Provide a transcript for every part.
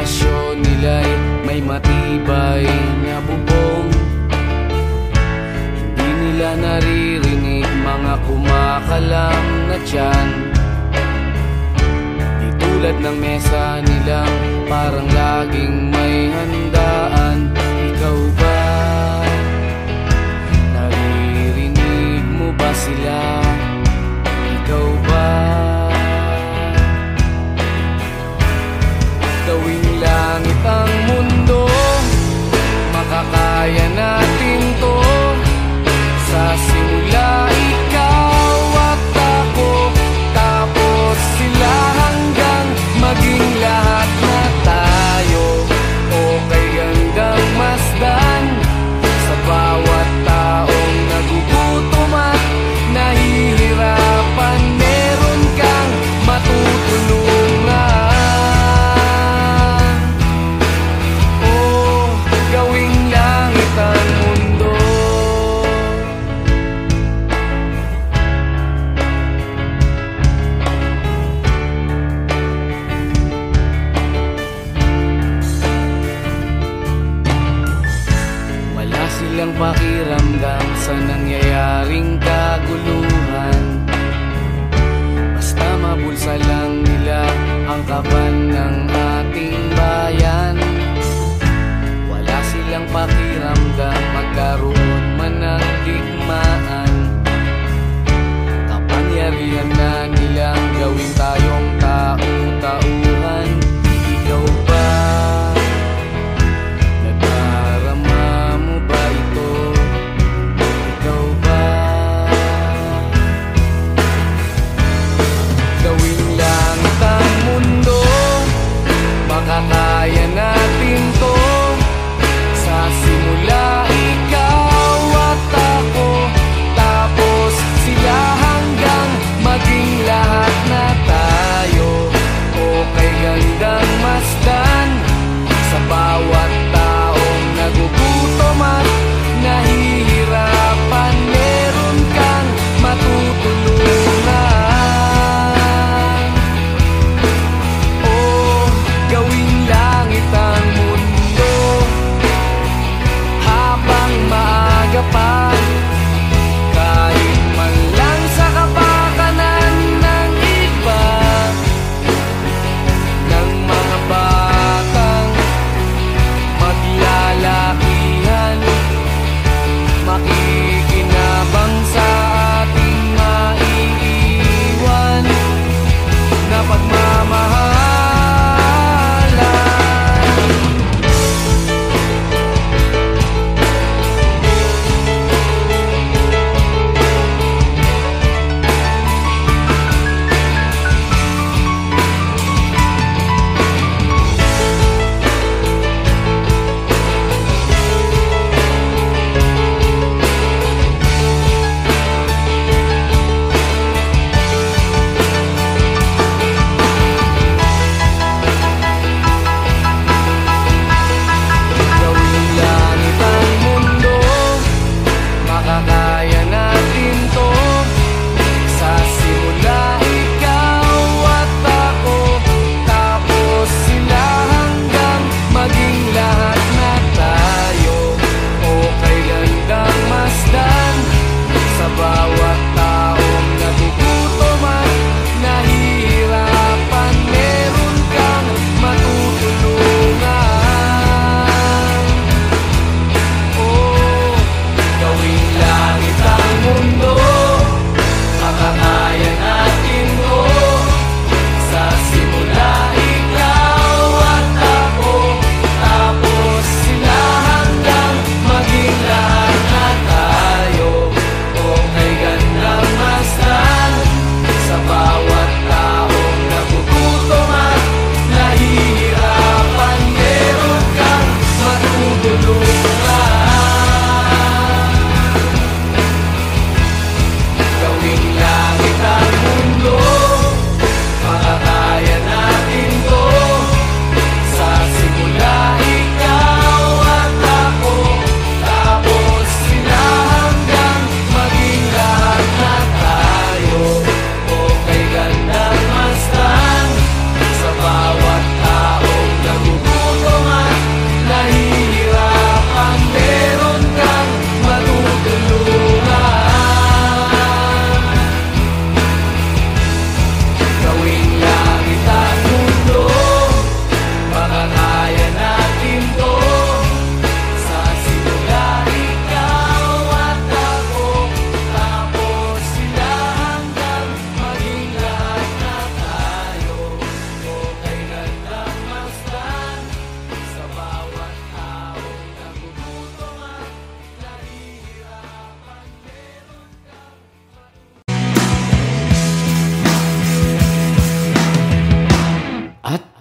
palasyo nila'y may matibay na bubong. Hindi nila naririnig mga kumakalam na tiyan. Di tulad ng mesa nilang parang laging may handaan. Ikaw ba? Naririnig mo ba sila? Ikaw ba? Gawing langit ang mundo, makakaya natin to. Sa simula ikaw at ako, tapos sila hanggang maging lahat na tayo. Okay hanggang masdan sa bawat taong nagugutom at nahihirap.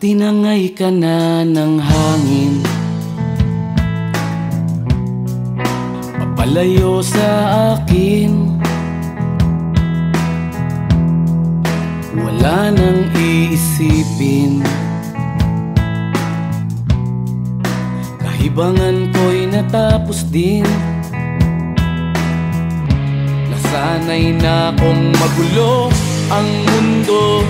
tinangay ka na ng hangin, papalayo sa akin. Wala nang iisipin, kahibangan ko'y natapos din. Nasanay na kong magulo ang mundo,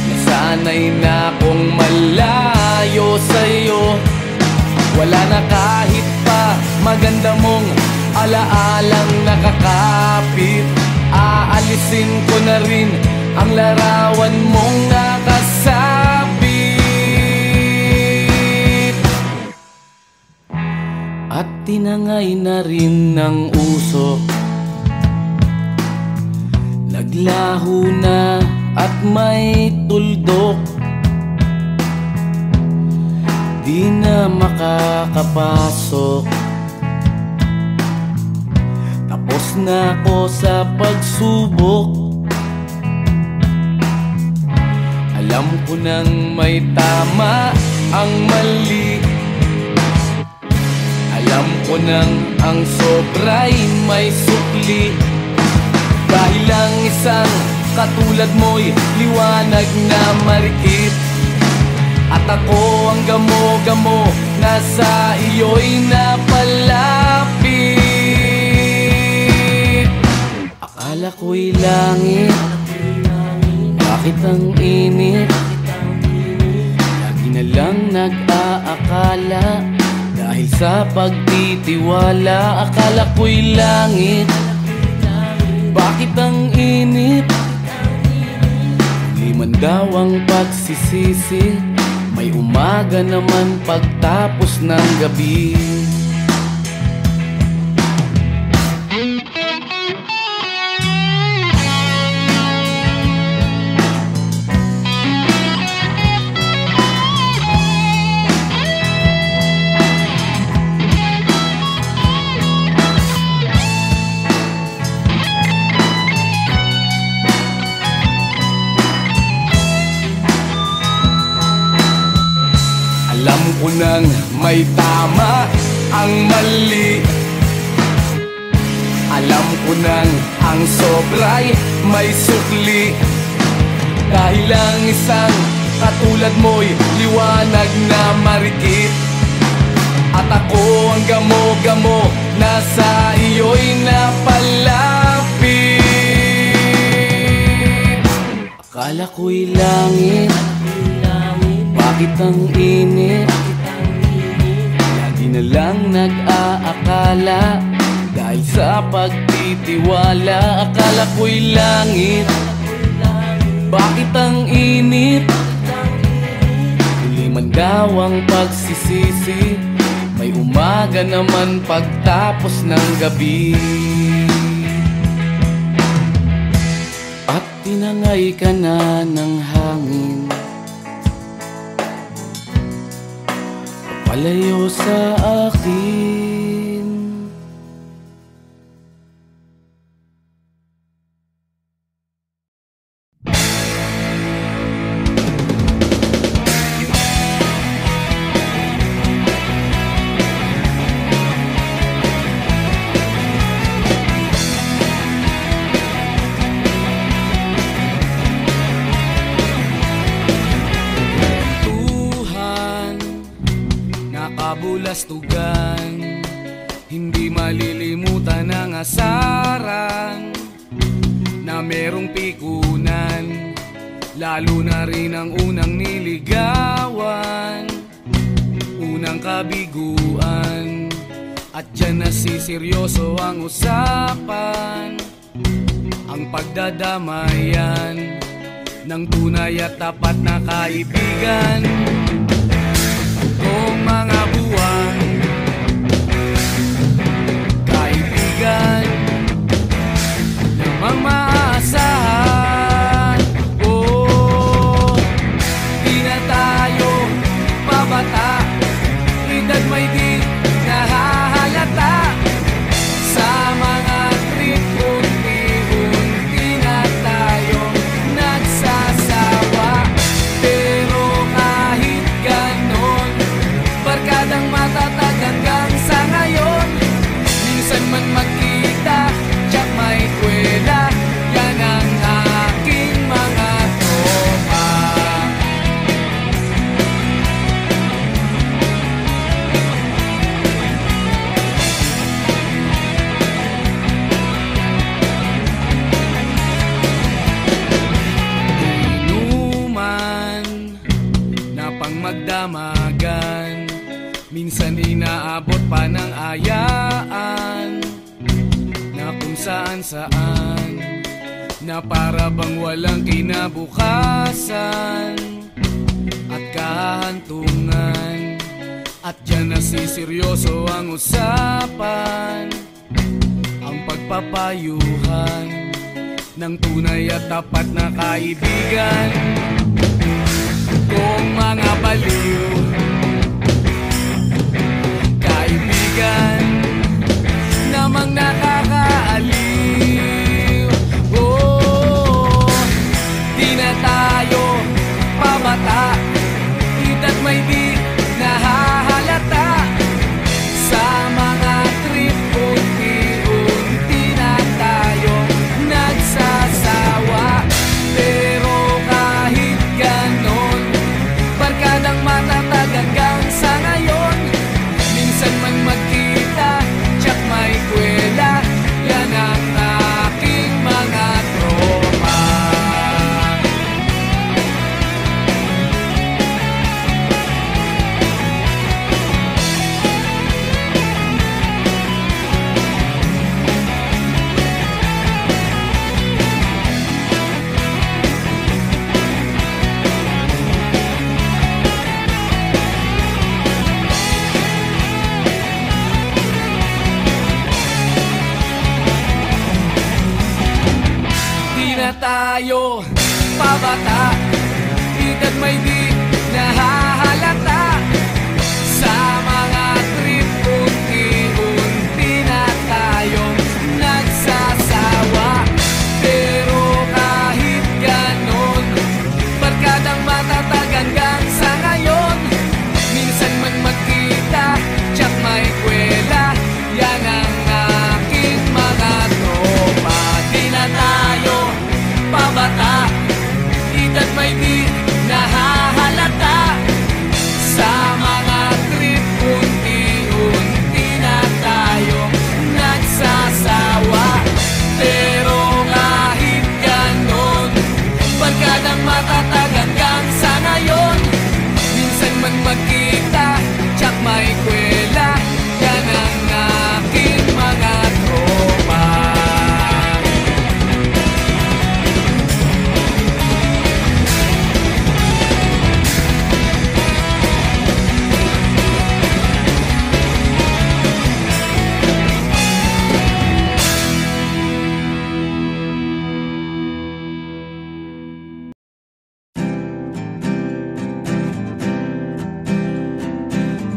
nasanay na kong malayo sa'yo. Wala na kahit pa maganda mong alaalang nakakapit. Aalisin ko na rin ang larawan mong nakasabit. At tinangay na rin ng usok, naglaho na at may tuldok. Di na makakapasok, tapos na ako sa pagsubok. Alam ko nang may tama ang mali, alam ko nang ang sobra'y may sukli. Dahil lang isang katulad mo'y liwanag na marikit, at ako ang gamo-gamo na sa iyo'y napalapit. Akala ko'y langit, bakit ang init? Lagi na lang nag-aakala, dahil sa pagtitiwala. Akala ko'y langit, bakit ang init? Di man daw ang pagsisisi, may umaga naman pagtapos ng gabi. Alam ko nang may tama ang mali, alam ko nang ang sobra'y may sukli. Dahil lang isang katulad mo'y liwanag na marikit, at ako ang gamo-gamo na sa iyo'y napalapit. Akala ko'y langit, bakit ang init? Lagi na lang nag-aakala, dahil sa pagtitiwala. Akala ko'y langit, bakit ang init? Huli man daw ang pagsisisi, may umaga naman pagtapos ng gabi. At tinangay ka na ng hangin, palayo sa akin. Kabulastugan, hindi malilimutan ang asaran na merong pikunan, lalo na rin ang unang niligawan, unang kabiguan. At dyan nasiseryoso ang usapan, ang pagdadamayan ng tunay at tapat na kaibigan. Kung mga buwan, kaibigan, namang maaasahan. Oh, di na tayo pabata, edad may di nahahalata. Sa mga trip, unti-unti na tayo nagsasawa. damagan. Minsan inaabot pa ng ayaan na kung saan-saan, na para bang walang kinabukasan at kahantungan. At dyan nasiseryoso ang usapan, ang pagpapayuhan ng tunay at tapat na kaibigan. Kung mga baliw kaibigan namang nakakaaliw, oh, di na tayo pabata, hita't may di nahahalata. Sa mga trip unti-unti na tayo nagsasawa. Pero kahit ganon, barkadang matatag hanggang sa ngayon. Minsan man magkita, tsak may kwela, yan ang aking mga tropa. Tayo pabata, hita't may di nahahalata. Sa mga trip unti-unti na tayong nagsasawa. Pero kahit ganon, barkadang matatag hanggang sa ngayon. Minsan man magkita, tsak may kwela, yan ang aking mga tropa. Di na tayo pabata, hita't may di nahahalata. Sa mga trip unti-unti na tayo nagsasawa. Pero kahit ganon, barkadang matatag hanggang sa ngayon. Minsan man magkita, tsak may kwela, yan ang aking mga tropa.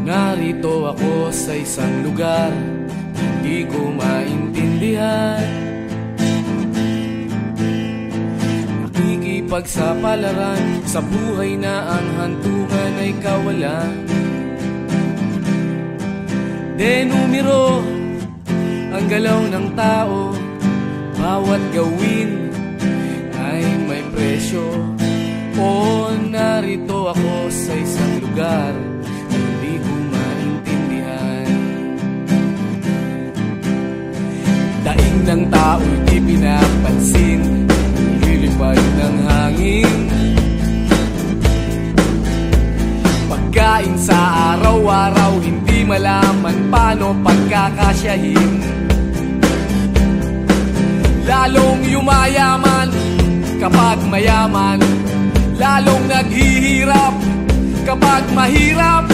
Narito ako sa isang lugar, hindi ko maintindihan. Nakikipagsapalaran sa buhay na ang hantungan ay kawalan. Denumero ang galaw ng tao, bawat gawin ay may presyo. O narito ako sa isang lugar, hindi ko maintindihan. Daing ng tao'y di pinapansin, lilipad ng hangin. Pagkain sa araw-araw, hindi malaman paano pagkakasyahin. Lalong yumayaman kapag mayaman, lalong naghihirap kapag mahirap.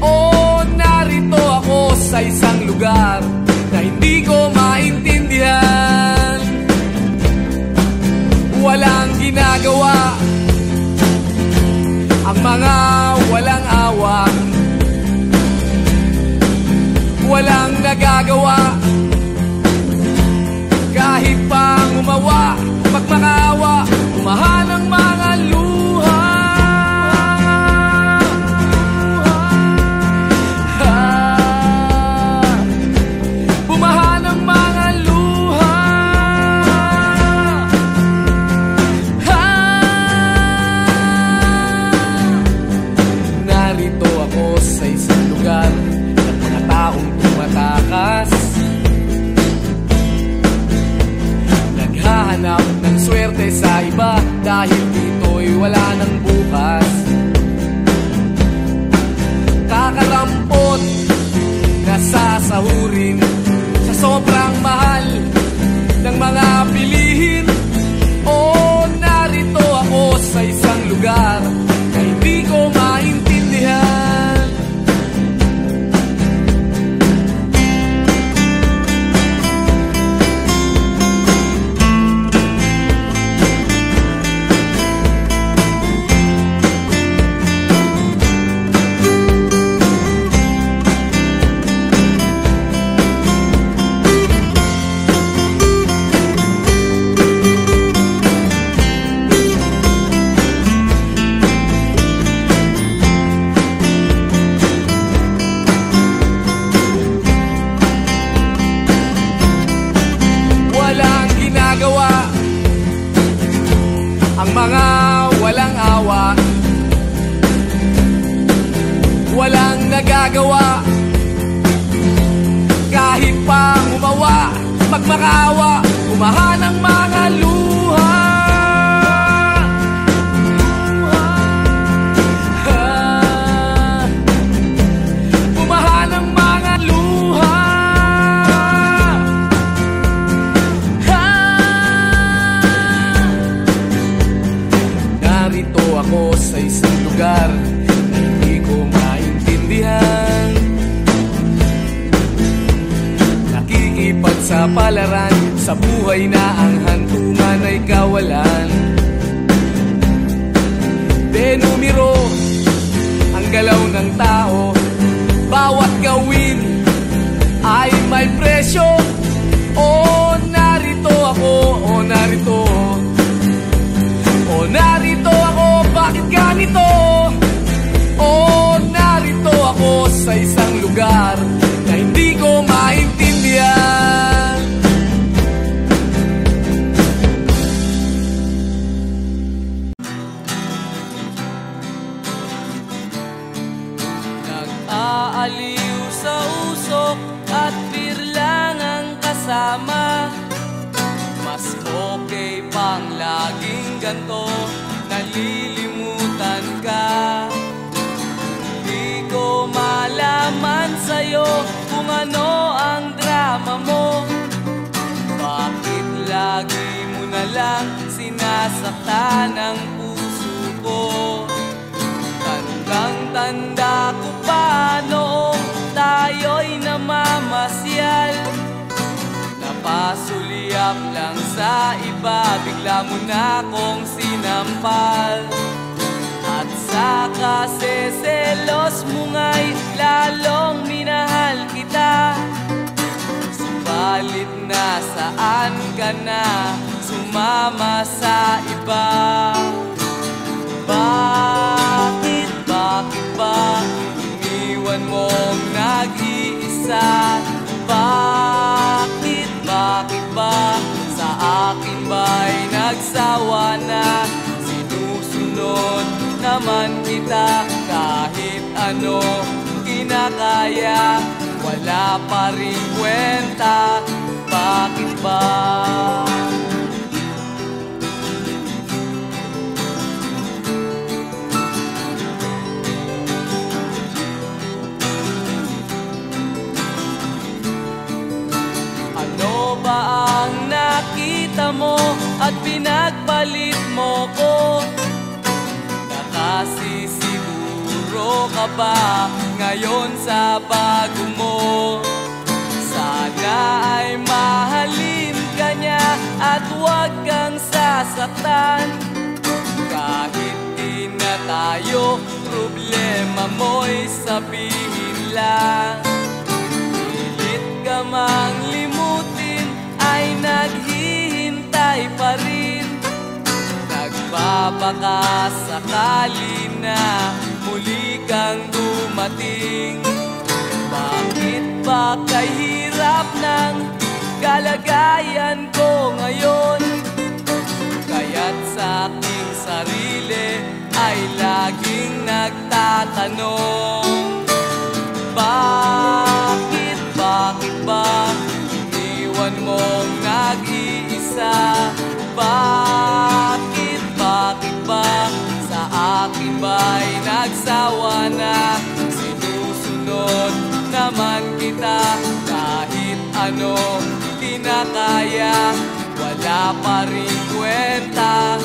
O narito ako sa isang lugar na hindi ko maintindihan. Walang ginagawa ang mga walang awa, walang nagagawa kahit pang umawa. Pagmakaawa, umahan ang mga luha. Bumahan ang mga luha. Narito ako sa isang lugar ng mga taong tumatakas. nagagawa. Kahit pa umawa, magmakaawa, umahan ang mga luha. Umahan ang mga luha. Narito ako sa isang lugar na hindi ko maintindihan. Nakikipagsapalaran sa buhay na ang hantungan ay kawalan. Denumero ang galaw ng tao, bawat gawin ay may presyo. Oh, narito ako, oh, narito. Oh, narito ako, bakit ganito? Oh, narito ako sa isang lugar na hindi ko maintindihan. Nag-aaliw sa usok at birlang ang kasama. Mas okay pang laging ganto, nalilimutan ka. Di ko malaman sa'yo kung ano ang drama mo. Bakit lagi mo na lang sinasaktan ang puso ko? Tandang-tanda ko pa noong tayo'y namamasyal. Napasulyap lang sa iba, bigla mo na akong sinampal. At sa kaseselos mo nga'y lalong minahal kita. Subalit nasaan ka na, sumama sa iba? Bakit ba iniwan mong nag-iisa? Bakit ba sa akin ba'y nagsawa na? Sinusunod naman kita kahit ano kinakaya, wala pa rin kwenta. Bakit ba? Ano ba ang nakita mo at pinagpalit mo ko? Nakasisiguro ka ba ngayon sa bago mo? Sana ay mahalin ka niya at huwag kang sasaktan. Kahit di na tayo, problema mo'y sabihin lang. Pilit ka mang limutin ay naghihintay pa rin. Nagbabaka sakali na muli kang dumating. Bakit ba kahirap ng kalagayan ko ngayon? Kaya't sa aking sarili ay laging nagtatanong. Bakit ba iniwan mong nag-iisa? Bakit ba sa akin ba'y nagsawa na? Sinusunod naman kita kahit ano kinakaya, wala pa rin kwenta.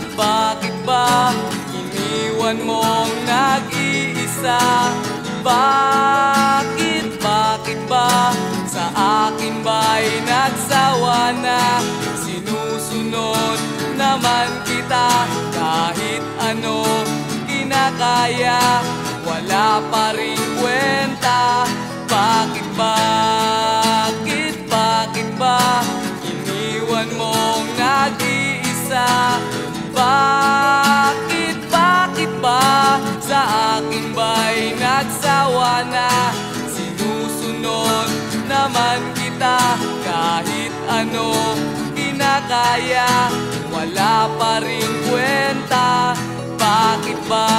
Bakit ba? Iniwan mong nag-iisa? Bakit ba sa akin ba'y nagsawa na? Sinusunod naman kita kahit ano kinakaya, wala pa rin kwenta. Bakit ba iniwan mong nag-iisa? Bakit ba sa akin ba'y nagsawa na? Sinusunod naman kita kahit ano kinakaya, wala pa rin kwenta. Bakit ba?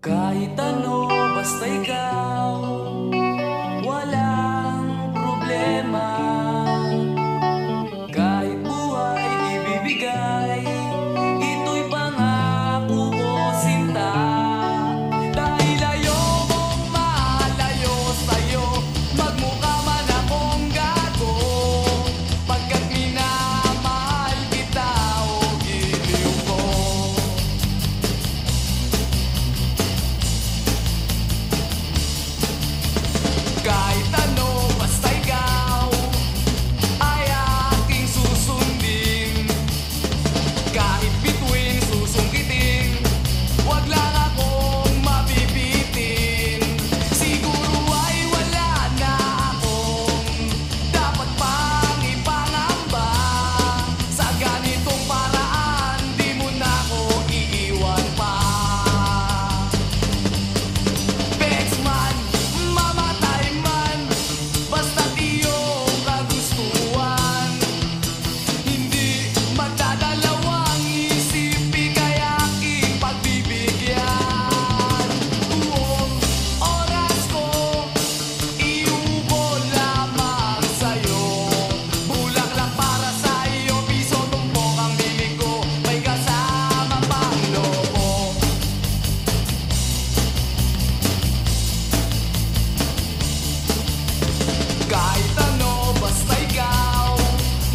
Kahit ano, basta ikaw, walang problema. Kahit buhay ibibigay, ito'y pangako ko, sinta. Dahil ayokong malayo sa'yo, magmukha man akong gago, pagkat minamahal kita o giliw ko. Kahit ano, basta ikaw ay aking susundin. Kahit bituin, susungkitin, wag lang akong mabibitin. Siguro ay wala na akong dapat pang ipangamba. Sa ganitong paraan, di mo na ako iiwan pa. Bexman, mamatay man, basta't iyong kagustuhan. Hindi magdadalawang isip, ika'y aking pagbibigyan. Buong oras ko, iubol lamang sa'yo. Bulaklak para sa iyo, piso tumpok ang bibig ko, may kasama pang lobo. Kahit ano, basta ikaw,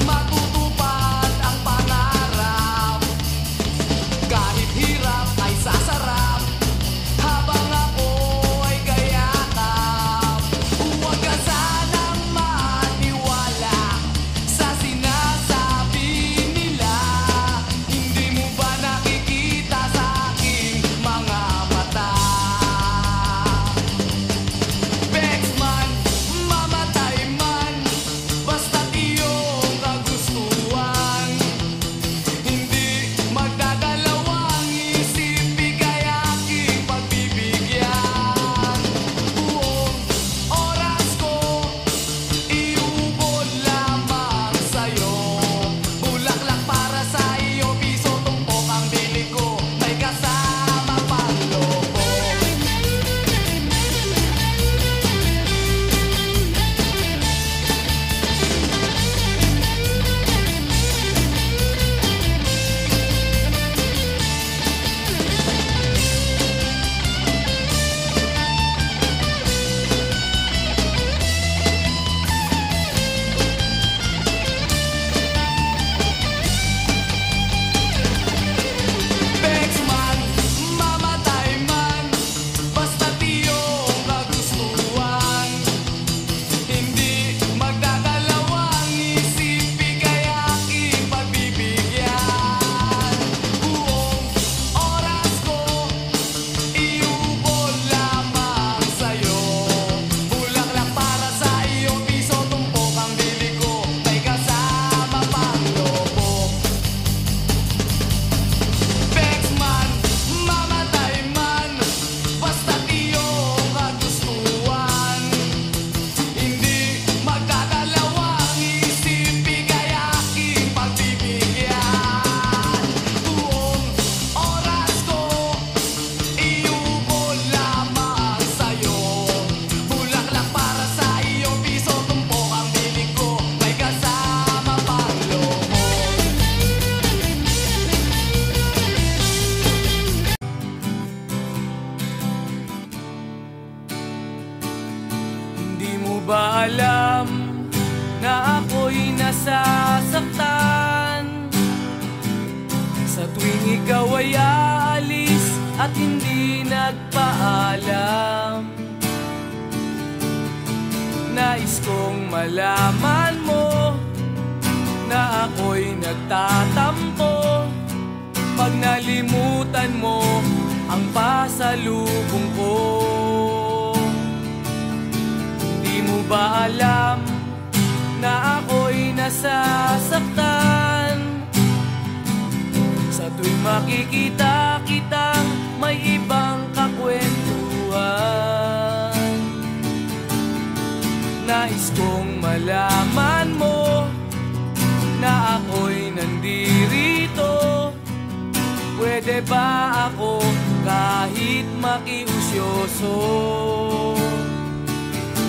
matutupad ang pangarap. Kahit hirap ay sasarap, habang ako ay kayakap. Huwag ka sanang maniwala sa sinasabi nila. Hindi mo ba nakikita sa aking mga mata? Bexman, mamatay man, basta't iyong kagustuhan. Hindi magdadalawang isip, ika'y aking pagbibigyan. Buong oras ko, iubol lamang sa'yo. Bulaklak para sa iyo, piso tumpok ang bili ko, may kasama pang lobo. Bexman, mamatay man, basta't iyong kagustuhan. Hindi magdadalawang isip, ika'y aking pagbibigyan. Buong oras ko, iubol lamang sa'yo. Bulaklak para sa iyo, piso tumpok ang bili ko, may kasama pang lobo. Bexman, mamatay man, basta't iyong kagustuhan. Hindi magdadalawang isip, ika'y aking pagbibigyan. Buong oras ko, iubol lamang sa'yo. Bulaklak para sa iyo, piso tumpok ang bili ko, may kasama pang lobo. Hindi mo ba alam na ako'y nasasaktan? Sa tuwing ikaw ay aalis at hindi nagpaalam, nais kong malaman mo na ako'y nagtatampo pag nalimutan mo ang pasalubong ko. Di mo ba alam na ako'y nasasaktan sa tuwing makikita kitang may ibang kakwentuhan? Nais kong malaman mo na ako'y nandirito. Pwede ba ako kahit makiusyoso?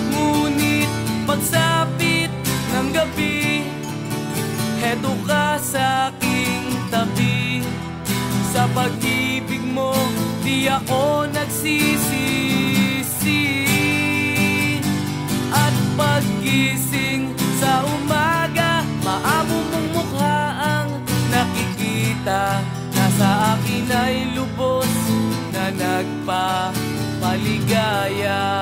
Ngunit pagsapit ng gabi, heto ka sa aking tabi. Sa pag-ibig mo, di ako nagsisisi. At paggising sa umaga, maamo mong mukha ang nakikita. Nasa akin ay lubos na nagpapaligaya.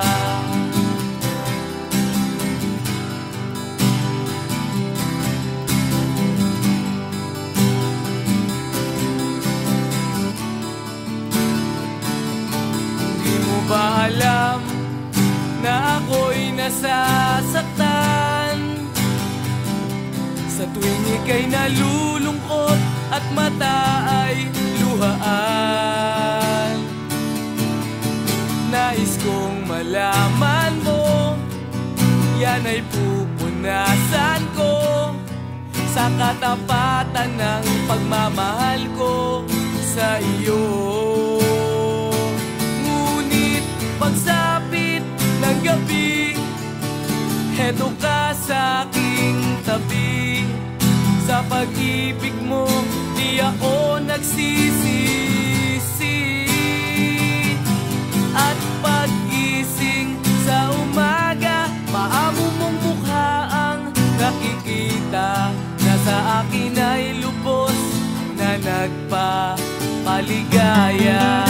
Di mo ba alam na ako'y nasasaktan sa tuwing ika'y nalulungkot at mata ay luhaan? Nais kong malaman mo, yan ay pupunasan ko sa katapatan ng pagmamahal ko sa iyo. Ngunit pagsapit ng gabi, heto ka sa aking tabi. Sa pag-ibig mo, di ako nagsisisi. At pag-gising sa umaga, maamo mong mukha ang nakikita. Nasa akin ay lubos na nagpapaligaya.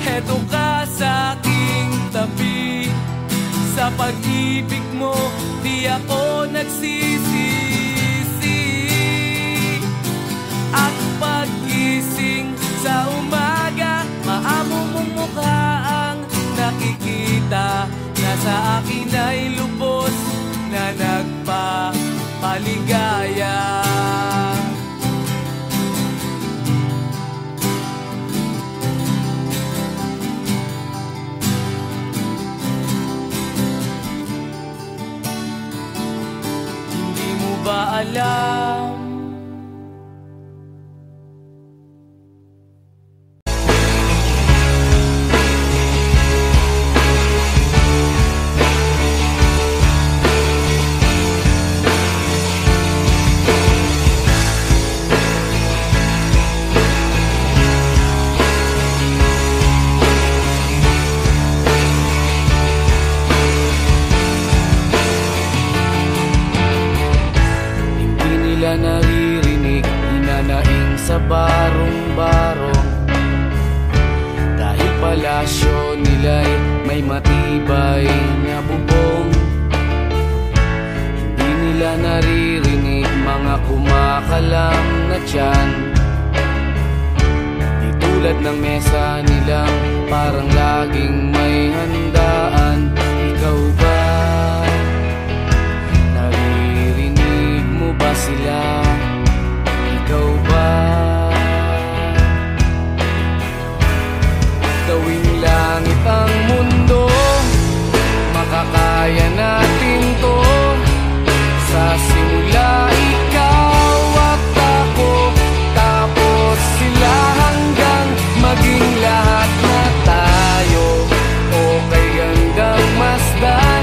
Heto ka sa aking tabi. Sa pag-ibig mo, di ako nagsisisi. At pag-gising sa umaga, maamo mong mukha ang nakikita. Nasa akin ay lubos na nagpapaligaya. Ba alam? Naririnig, hinanaing sa barong-barong. Dahil palasyo nila'y may matibay na bubong. Hindi nila naririnig mga kumakalam na tiyan. Di tulad ng mesa nilang parang laging may handaan. Ikaw ba? Ba sila? Ikaw ba? Gawing langit ang mundo, makakaya natin to. Sa simula ikaw at ako, tapos sila hanggang maging lahat na tayo. Okay hanggang masdan.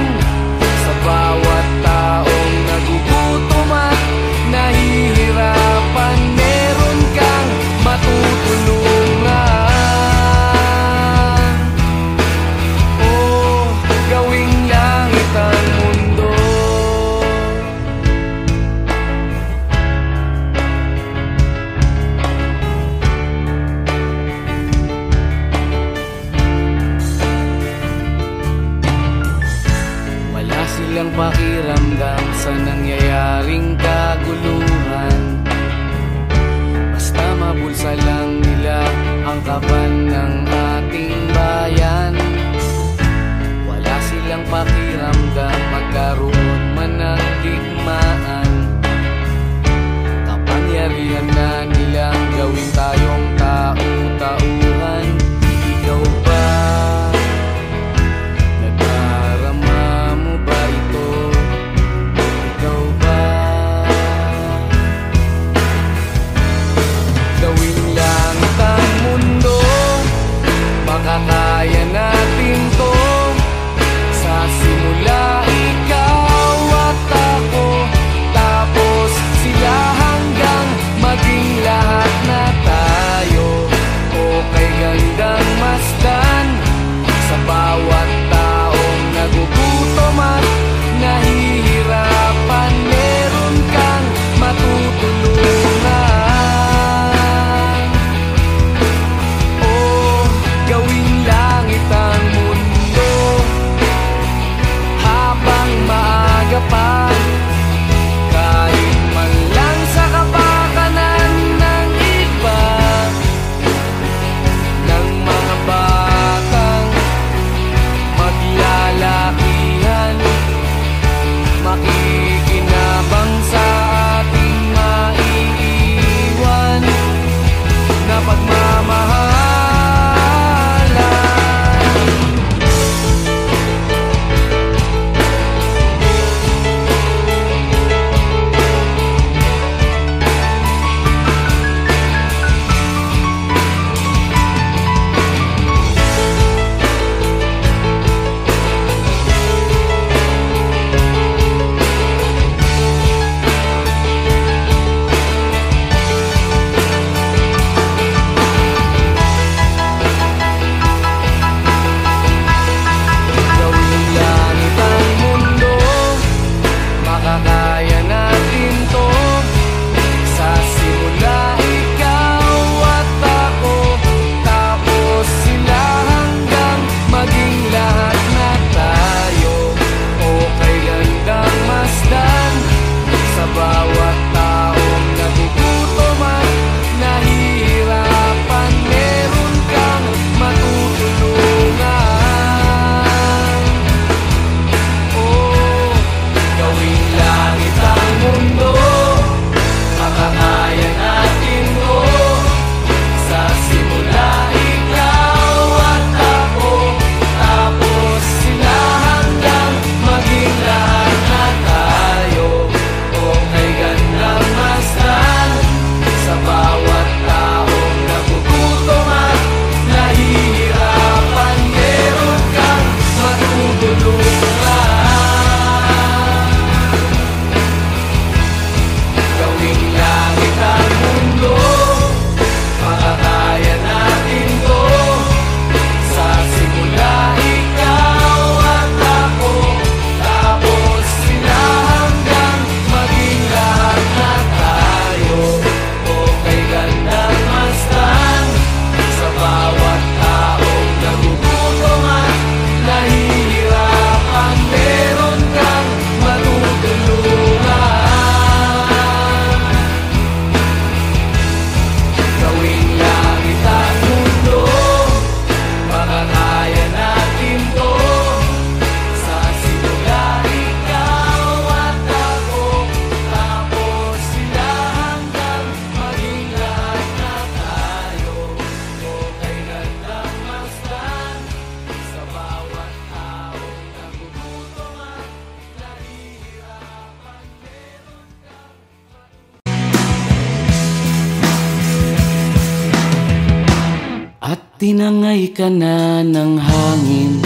tinangay ka na ng hangin,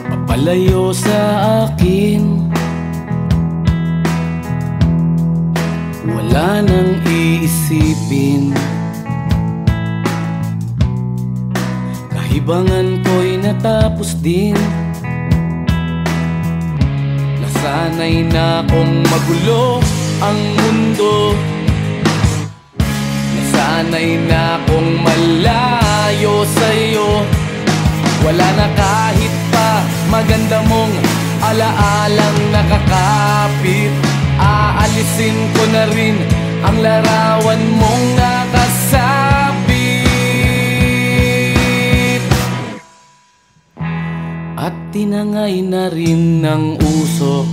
papalayo sa akin. Wala nang iisipin, kahibangan ko'y natapos din. Nasanay na kong magulo ang mundo, nasanay na kong malayo sa'yo. Wala na kahit pa maganda mong alaalang nakakapit. Aalisin ko na rin ang larawan mong nakasabit. At tinangay na rin ng usok,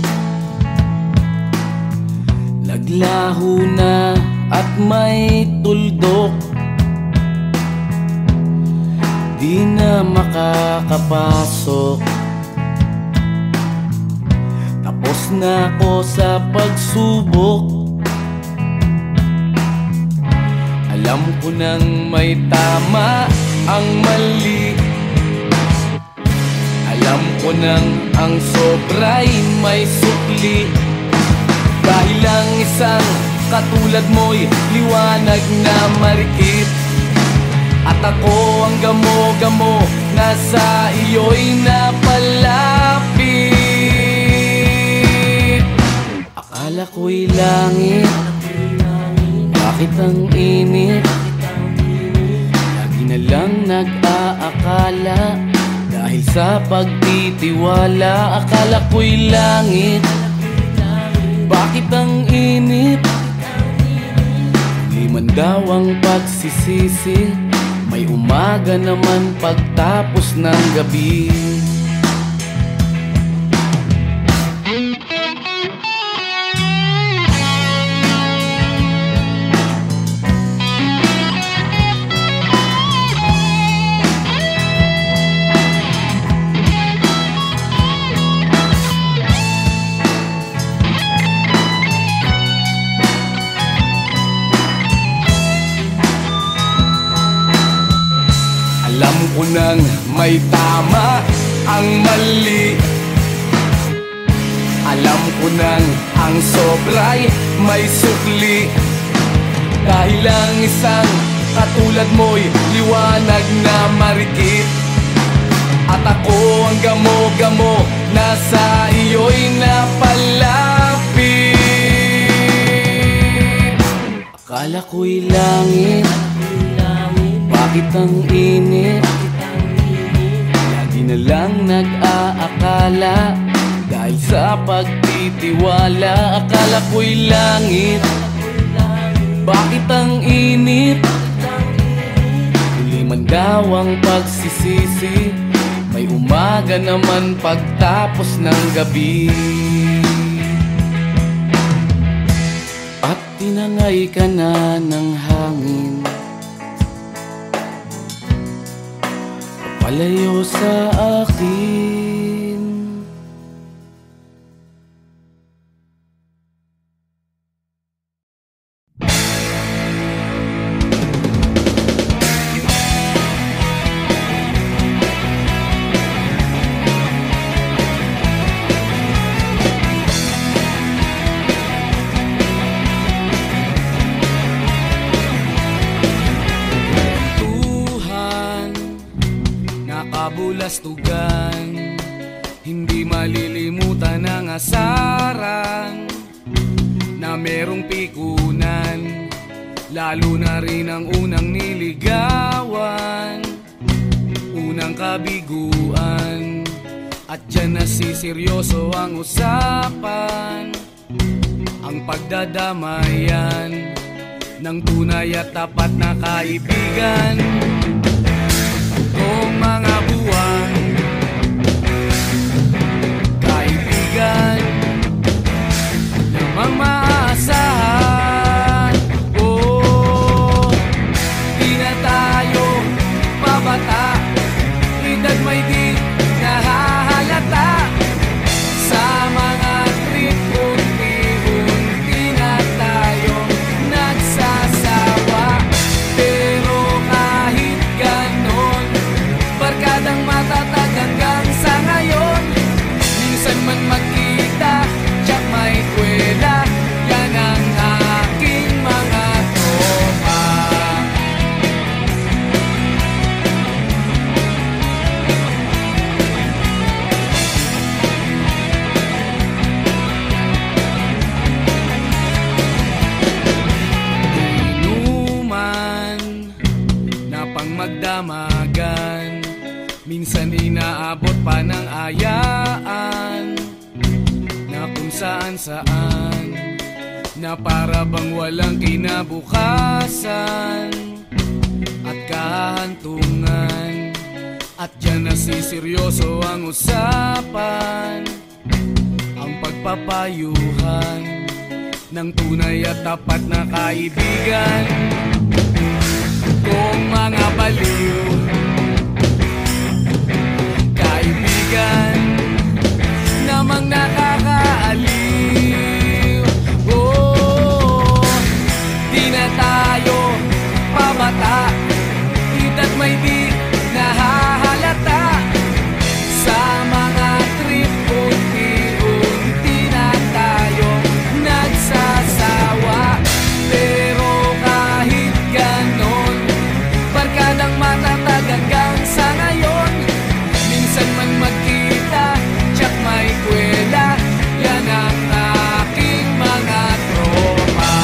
naglaho na at may tuldok. Di na makakapasok, tapos na ako sa pagsubok. Alam ko nang may tama ang mali, alam ko nang ang sobra'y may sukli. Dahil lang isang katulad mo'y liwanag na marikit, at ako ang gamo-gamo na sa iyo'y napalapit. Akala ko'y langit, bakit ang init? Lagi na lang nag-aakala, dahil sa pagtitiwala. Akala ko'y langit, bakit ang init? Di man daw ang pagsisisi, may umaga naman pagtapos ng gabi. Alam ko nang may tama ang mali, alam ko nang ang sobra'y may sukli. Dahil lang isang katulad mo'y liwanag na marikit, at ako ang gamo-gamo na sa iyo'y napalapit. Akala ko'y langit, bakit ang init? Lagi na lang nag-aakala, dahil sa pagtitiwala. Akala ko'y langit, bakit ang init? Huli man daw ang pagsisisi, may umaga naman pagtapos ng gabi. At tinangay ka na ng hangin, palayo sa akin. Kabulastugan, hindi malilimutan ang asaran na merong pikunan, lalo na rin ang unang niligawan, unang kabiguan. At dyan nasiseryoso ang usapan, ang pagdadamayan ng tunay at tapat na kaibigan. Kung mga buwan, kaibigan, namang maaasahan. Oh, di na tayo pabata, edad may di nahahalata. Sa mga trip, unti-unti na tayo nagsasawa. saan na para bang walang kinabukasan at kahantungan. At dyan nasiseryoso ang usapan, ang pagpapayuhan ng tunay at tapat na kaibigan. Kung mga baliw kaibigan namang nakakaaliw, oh, di na tayo pabata, hita't may di nahahalata. Sa mga trip unti-unti na tayo nagsasawa. Pero kahit ganon, barkadang matatag hanggang sa ngayon. Minsan man magkita, tsak may kwela, yan ang aking mga tropa.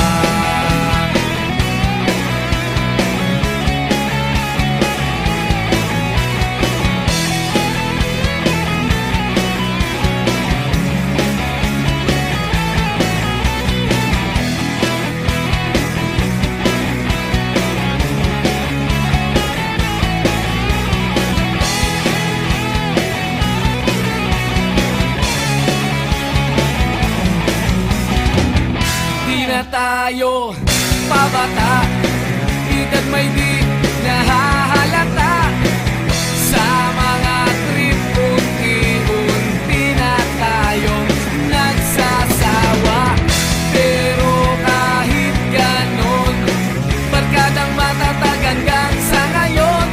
Tayo pabata, hita't may di nahahalata. Sa mga trip unti-unti na tayong nagsasawa. Pero kahit ganon, barkadang matatag hanggang sa ngayon.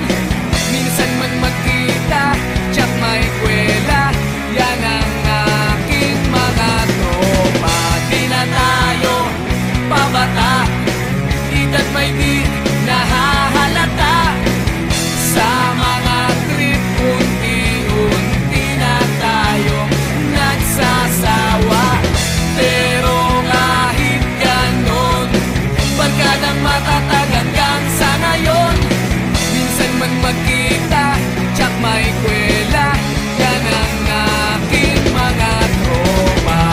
Minsan man magkita, tsak may kwela, yan ang aking mga tropa. Di na tayo pabata, hita't may di nahahalata. Sa mga trip unti-unti na tayo nagsasawa. Pero kahit ganon, barkadang matatag hanggang sa ngayon. Minsan man magkita, tsak may kwela, yan ang aking mga tropa.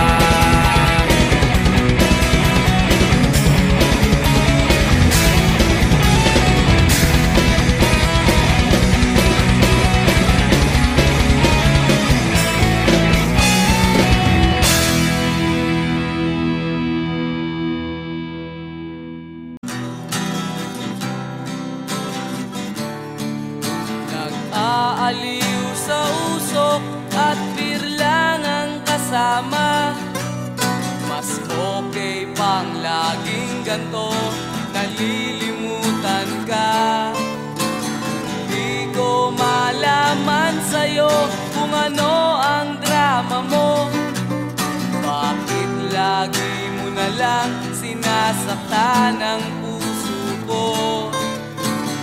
Nag-aaliw sa usok at beer lang ang kasama. Mas okay pang laging ganto, nalilimutan ka. Di ko malaman sa'yo kung ano ang drama mo. Bakit lagi mo na lang sinasaktan ang puso ko?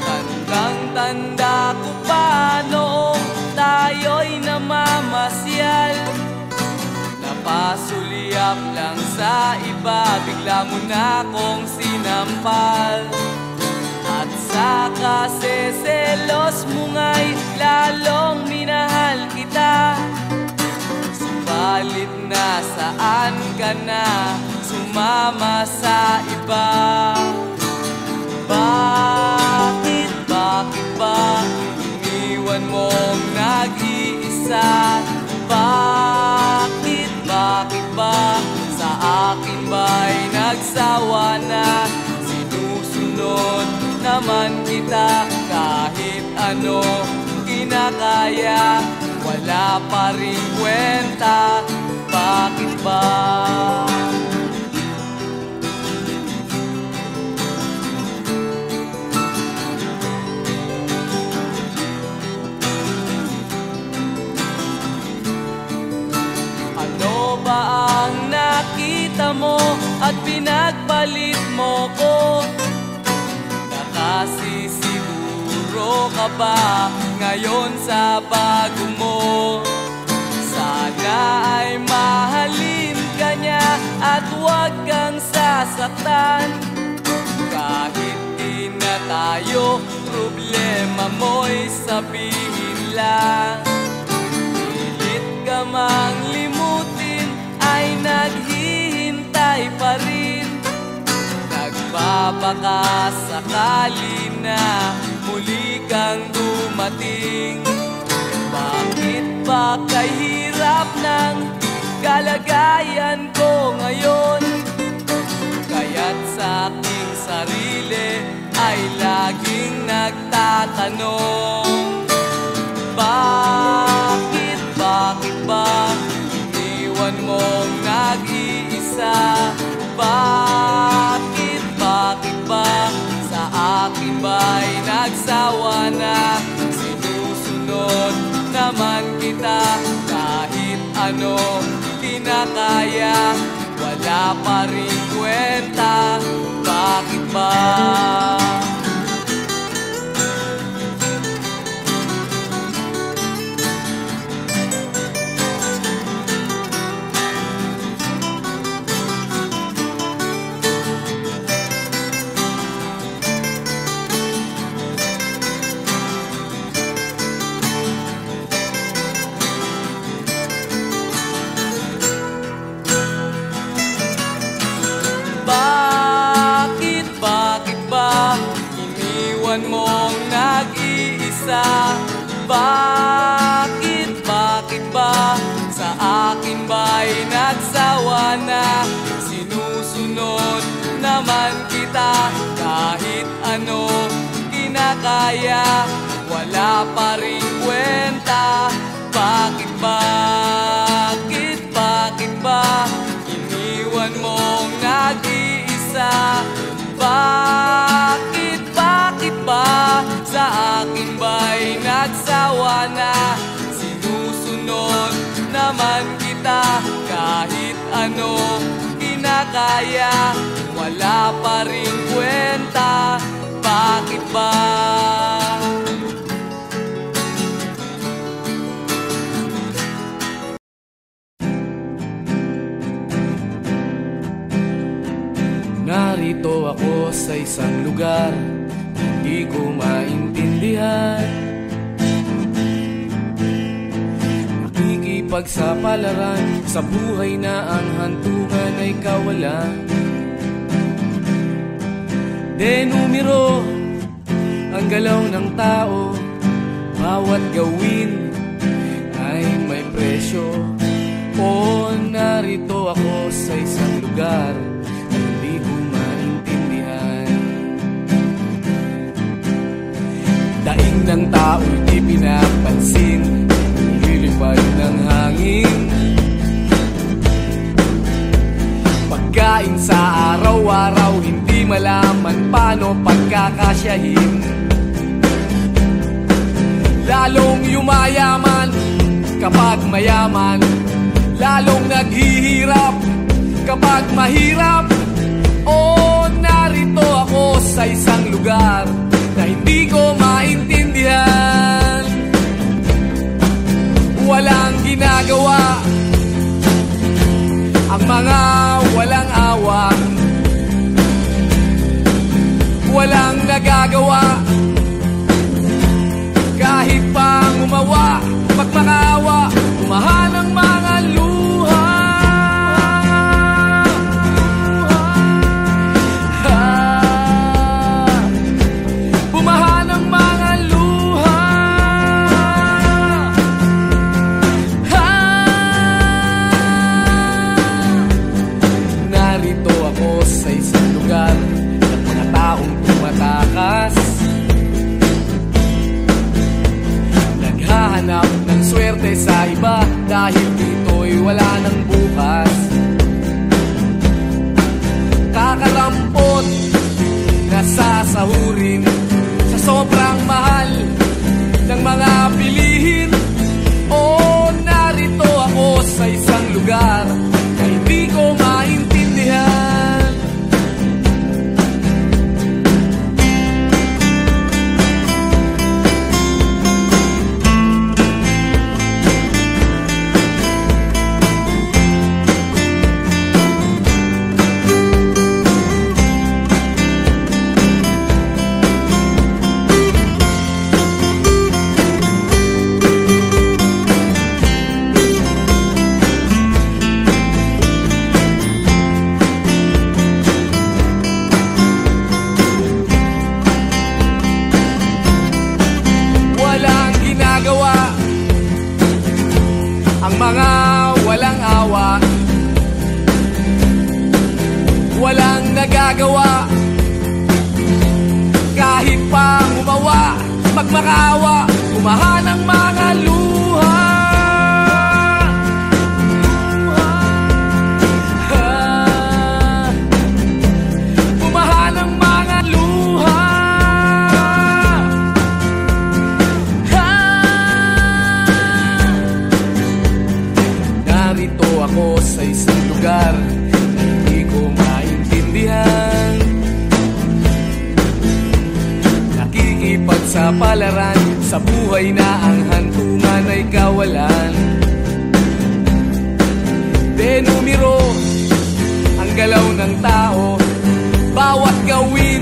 Tandang-tanda ko pa noong tayo'y namamasyal. Napasulyap lang sa iba, bigla mo na akong sinampal. At sa kaseselos mo nga'y lalong minahal kita. Subalit nasaan ka na, sumama sa iba. Bakit ba iniwan mong nag-iisa? Bakit ba sa akin ba'y nagsawa na? Sinusunod naman kita kahit ano kinakaya, wala pa rin kwenta. Bakit ba? Ang nakita mo at pinagpalit mo ko? Nakasisiguro ka ba ngayon sa bago mo? Sana ay mahalin ka niya at huwag kang sasaktan. Kahit di na tayo, problema mo'y sabihin lang. Pilit ka mang limutin ay nag baka sakali na muli kang dumating. Bakit ba kahirap ng kalagayan ko ngayon? Kaya't sa aking sarili ay laging nagtatanong, bakit ba iniwan mong nag-iisa? Bakit ba sa akin ba'y nagsawa na? Sinusunod naman kita kahit ano kinakaya, wala pa rin kwenta. Bakit ba? Bakit ba iniwan mong nag-iisa? Bakit ba sa akin ba'y nagsawa na? Sinusunod naman kita kahit ano kinakaya, wala pa rin kwenta. Bakit ba iniwan mong nag-iisa? Bakit ba sa akin ba'y nagsawa na? Sinusunod naman kita kahit ano kinakaya, wala pa rin kwenta. Bakit ba? Narito ako sa isang lugar, hindi ko maintindihan. Nakikipagsapalaran sa buhay na ang hantungan ay kawalan. Denumero ang galaw ng tao, bawat gawin ay may presyo. O narito ako sa isang lugar, hindi ko maintindihan. Daing ng tao'y di pinapansin, lilipad ng hangin. Pagkain sa araw-araw, hindi malaman paano pagkakasyahin. Lalong yumayaman kapag mayaman, lalong naghihirap kapag mahirap. O narito ako sa isang lugar na hindi ko maintindihan. Walang ginagawa ang mga walang awa, walang nagagawa kahit pang umawa, magmakaawa, umahan ang mga luha. Bumahan ang mga luha. Narito ako sa isang lugar at mga taong tumatakas, naghahanap ng swerte sa iba dahil dito'y nagagawa. Kahit pa umawa, magmakaawa, bumaha ng mga luha. Bumaha ng mga luha. Narito ako sa isang lugar na hindi ko maintindihan. Pagsapalaran sa buhay na ang hantungan ay kawalan. Denumero ang galaw ng tao, bawat gawin